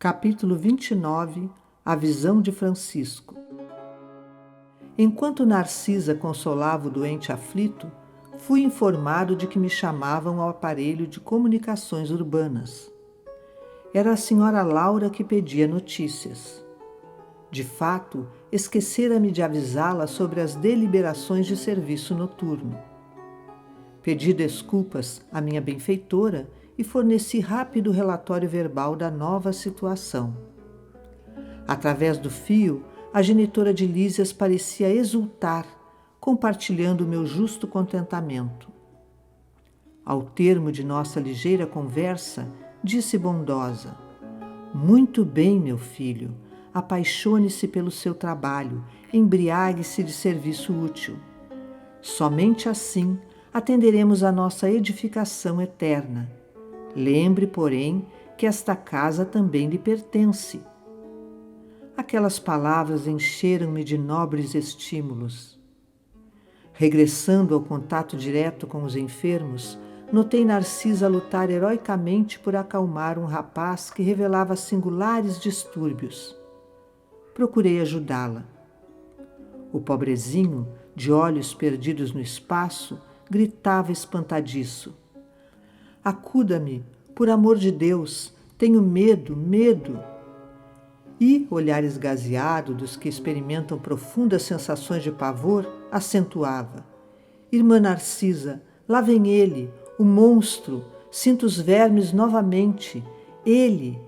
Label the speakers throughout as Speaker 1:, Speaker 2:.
Speaker 1: Capítulo 29 A visão de Francisco. Enquanto Narcisa consolava o doente aflito, fui informado de que me chamavam ao aparelho de comunicações urbanas. Era a senhora Laura que pedia notícias. De fato, esquecera-me de avisá-la sobre as deliberações de serviço noturno. Pedi desculpas à minha benfeitora e forneci rápido relatório verbal da nova situação. Através do fio, a genitora de Lísias parecia exultar, compartilhando o meu justo contentamento. Ao termo de nossa ligeira conversa, disse bondosa: "Muito bem, meu filho, apaixone-se pelo seu trabalho, embriague-se de serviço útil. Somente assim atenderemos à nossa edificação eterna. Lembre, porém, que esta casa também lhe pertence." Aquelas palavras encheram-me de nobres estímulos. Regressando ao contato direto com os enfermos, notei Narcisa lutar heroicamente por acalmar um rapaz que revelava singulares distúrbios. Procurei ajudá-la. O pobrezinho, de olhos perdidos no espaço, gritava espantadiço: "Acuda-me, por amor de Deus, tenho medo, medo." E, olhar esgazeado dos que experimentam profundas sensações de pavor, acentuava: "Irmã Narcisa, lá vem ele, o monstro, sinto os vermes novamente. Ele,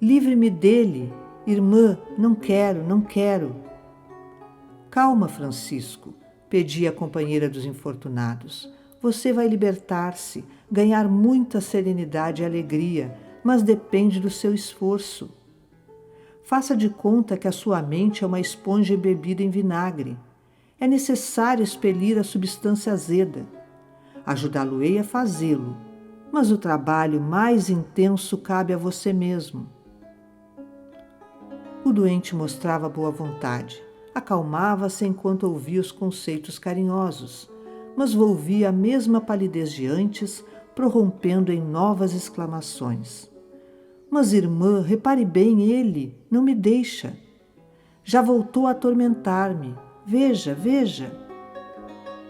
Speaker 1: livre-me dele. Irmã, não quero, não quero." "Calma, Francisco", pedia a companheira dos infortunados. "Você vai libertar-se, ganhar muita serenidade e alegria, mas depende do seu esforço. Faça de conta que a sua mente é uma esponja embebida em vinagre. É necessário expelir a substância azeda. Ajudá-lo-ei a fazê-lo, mas o trabalho mais intenso cabe a você mesmo." O doente mostrava boa vontade, acalmava-se enquanto ouvia os conceitos carinhosos, mas volvia a mesma palidez de antes, prorrompendo em novas exclamações: "Mas, irmã, repare bem, ele não me deixa. Já voltou a atormentar-me. Veja, veja."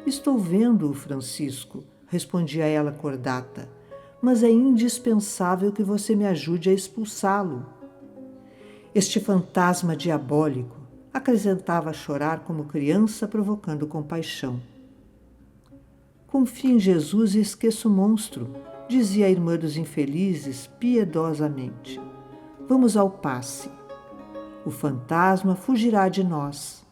Speaker 1: "Estou vendo-o, Francisco", respondia ela cordata, "mas é indispensável que você me ajude a expulsá-lo." "Este fantasma diabólico", acrescentava a chorar como criança, provocando compaixão. "Confie em Jesus e esqueça o monstro", dizia a irmã dos infelizes piedosamente. "Vamos ao passe. O fantasma fugirá de nós."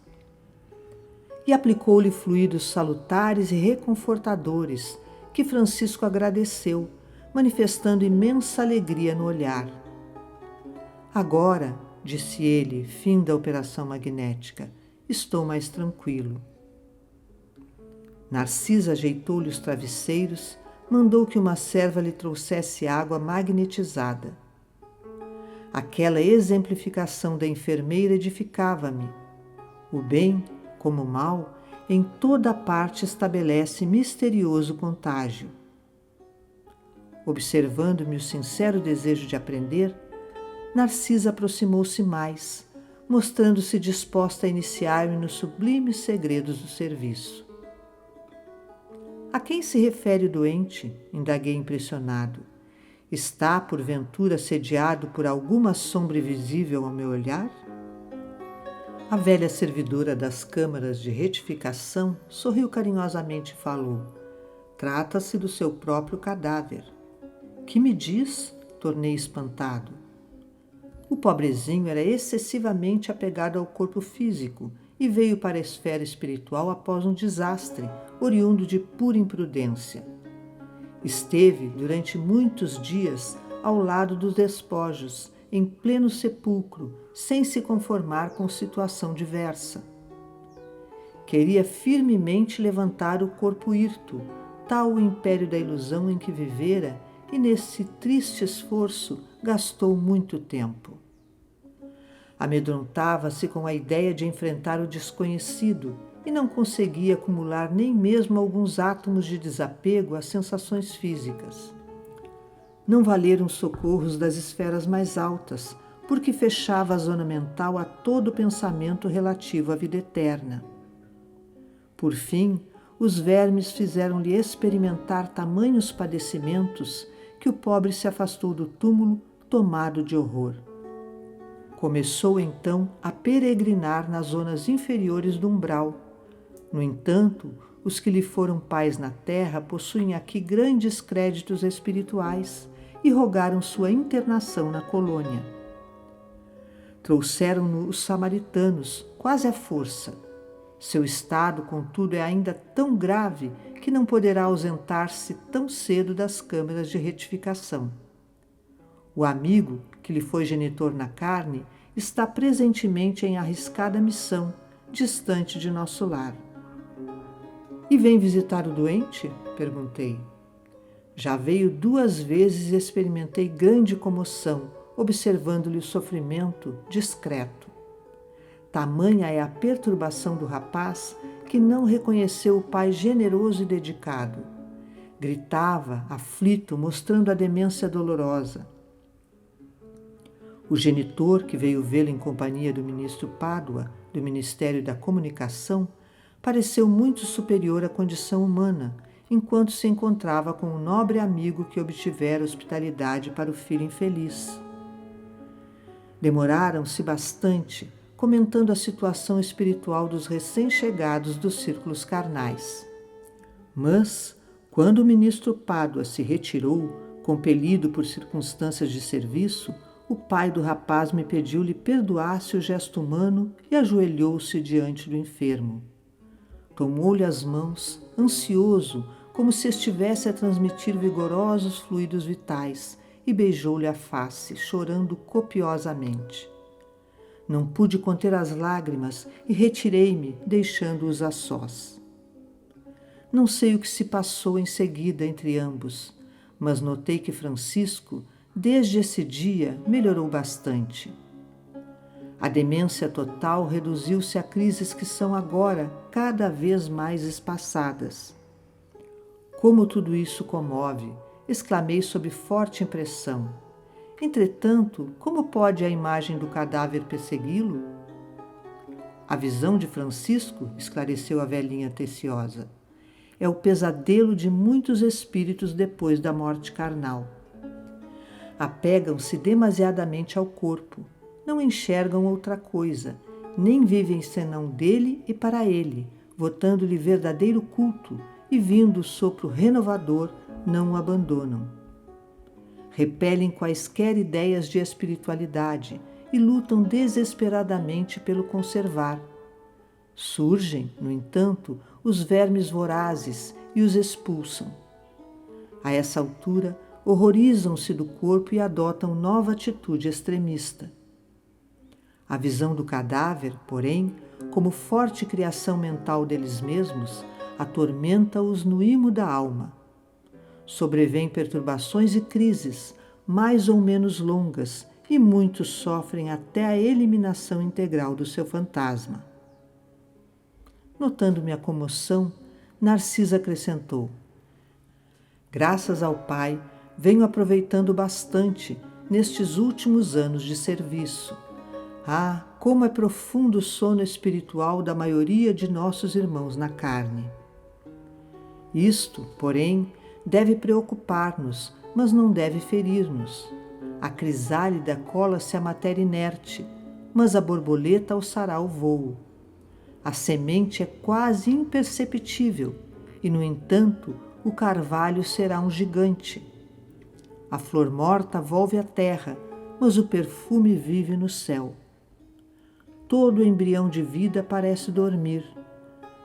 Speaker 1: E aplicou-lhe fluidos salutares e reconfortadores, que Francisco agradeceu, manifestando imensa alegria no olhar. "Agora", disse ele, fim da operação magnética, "estou mais tranquilo." Narcisa ajeitou-lhe os travesseiros, mandou que uma serva lhe trouxesse água magnetizada. Aquela exemplificação da enfermeira edificava-me. O bem, como o mal, em toda parte estabelece misterioso contágio. Observando-me o sincero desejo de aprender, Narcisa aproximou-se mais, mostrando-se disposta a iniciar-me nos sublimes segredos do serviço. "A quem se refere o doente?", indaguei impressionado. "Está, porventura, sediado por alguma sombra invisível ao meu olhar?" A velha servidora das câmaras de retificação sorriu carinhosamente e falou: "Trata-se do seu próprio cadáver." "Que me diz?", tornei espantado. O pobrezinho era excessivamente apegado ao corpo físico e veio para a esfera espiritual após um desastre, oriundo de pura imprudência. Esteve, durante muitos dias, ao lado dos despojos, em pleno sepulcro, sem se conformar com situação diversa. Queria firmemente levantar o corpo hirto, tal o império da ilusão em que vivera, e nesse triste esforço gastou muito tempo. Amedrontava-se com a ideia de enfrentar o desconhecido e não conseguia acumular nem mesmo alguns átomos de desapego às sensações físicas. Não valeram socorros das esferas mais altas, porque fechava a zona mental a todo pensamento relativo à vida eterna. Por fim, os vermes fizeram-lhe experimentar tamanhos padecimentos que o pobre se afastou do túmulo tomado de horror. Começou então a peregrinar nas zonas inferiores do umbral. No entanto, os que lhe foram pais na terra possuem aqui grandes créditos espirituais e rogaram sua internação na colônia. Trouxeram-no os samaritanos, quase à força. Seu estado, contudo, é ainda tão grave que não poderá ausentar-se tão cedo das câmaras de retificação. O amigo, que lhe foi genitor na carne, está presentemente em arriscada missão, distante de nosso lar. E vem visitar o doente? Perguntei. Já veio 2 vezes e experimentei grande comoção, observando-lhe o sofrimento discreto. Tamanha é a perturbação do rapaz que não reconheceu o pai generoso e dedicado. Gritava, aflito, mostrando a demência dolorosa. O genitor, que veio vê-lo em companhia do ministro Pádua, do Ministério da Comunicação, pareceu muito superior à condição humana, enquanto se encontrava com o nobre amigo que obtivera hospitalidade para o filho infeliz. Demoraram-se bastante, comentando a situação espiritual dos recém-chegados dos círculos carnais. Mas, quando o ministro Pádua se retirou, compelido por circunstâncias de serviço, o pai do rapaz me pediu-lhe perdoasse o gesto humano e ajoelhou-se diante do enfermo. Tomou-lhe as mãos, ansioso, como se estivesse a transmitir vigorosos fluidos vitais, e beijou-lhe a face, chorando copiosamente. Não pude conter as lágrimas e retirei-me, deixando-os a sós. Não sei o que se passou em seguida entre ambos, mas notei que Francisco, desde esse dia, melhorou bastante. A demência total reduziu-se a crises que são agora cada vez mais espaçadas. Como tudo isso comove, exclamei sob forte impressão. Entretanto, como pode a imagem do cadáver persegui-lo? A visão de Francisco, esclareceu a velhinha atenciosa, é o pesadelo de muitos espíritos depois da morte carnal. Apegam-se demasiadamente ao corpo, não enxergam outra coisa, nem vivem senão dele e para ele, votando-lhe verdadeiro culto e, vindo o sopro renovador, não o abandonam. Repelem quaisquer ideias de espiritualidade e lutam desesperadamente pelo conservar. Surgem, no entanto, os vermes vorazes e os expulsam. A essa altura, horrorizam-se do corpo e adotam nova atitude extremista. A visão do cadáver, porém, como forte criação mental deles mesmos, atormenta-os no imo da alma. Sobrevêm perturbações e crises, mais ou menos longas, e muitos sofrem até a eliminação integral do seu fantasma. Notando minha comoção, Narcisa acrescentou: graças ao Pai, venho aproveitando bastante nestes últimos anos de serviço. Ah, como é profundo o sono espiritual da maioria de nossos irmãos na carne. Isto, porém, deve preocupar-nos, mas não deve ferir-nos. A crisálida cola-se à matéria inerte, mas a borboleta alçará o vôo. A semente é quase imperceptível e, no entanto, o carvalho será um gigante. A flor morta volve à terra, mas o perfume vive no céu. Todo embrião de vida parece dormir.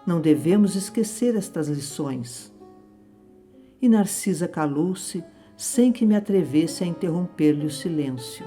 Speaker 1: Não devemos esquecer estas lições. E Narcisa calou-se, sem que me atrevesse a interromper-lhe o silêncio.